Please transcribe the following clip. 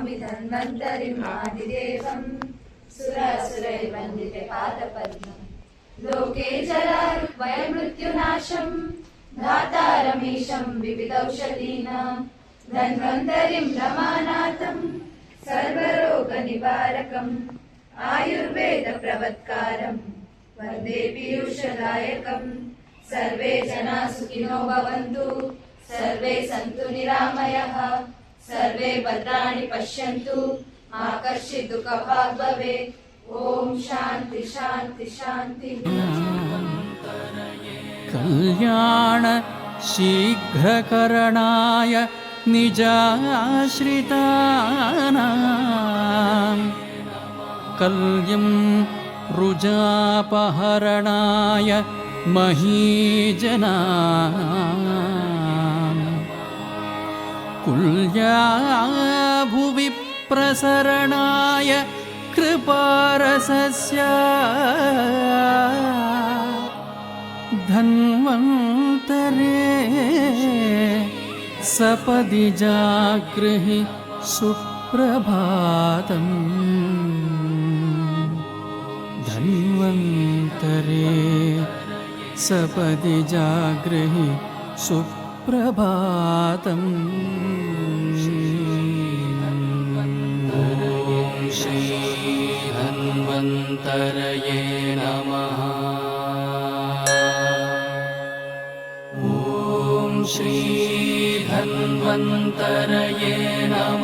नमामि धन्वन्तरिम् आदिदेवम् सुरासुरैर्वन्दिते पादपद्मम् लोके जरारुग्भयमृत्युनाशम् धातारमीशम् विविधौषधीनाम् धन्वन्तरिम् रमानाथम् सर्वरोगनिवारकम् आयुर्वेदप्रवत्कारम् वन्दे पीयूषदायकम् सर्वे जनाः सुखिनो भवन्तु सर्वे सन्तु निरामयाः सर्वे भद्राणि पश्यन्तु मा कश्चित् दुःखभाग् भवेत् ॐ शान्ति शान्ति शान्ति। कल्याण शीघ्रकरणाय निजाश्रितानां कल्यं रुजापहरणाय महीजनां कुल्याभुवि प्रसरणाय कृपारसस्य धन्वन्तरे सपदि जागृहि सुप्रभातम् धन्वन्तरे सपदि जागृहि सुप्रभातम्। श्री धन्वन्तरये नमः। ॐ श्री धन्वन्तरये नमः।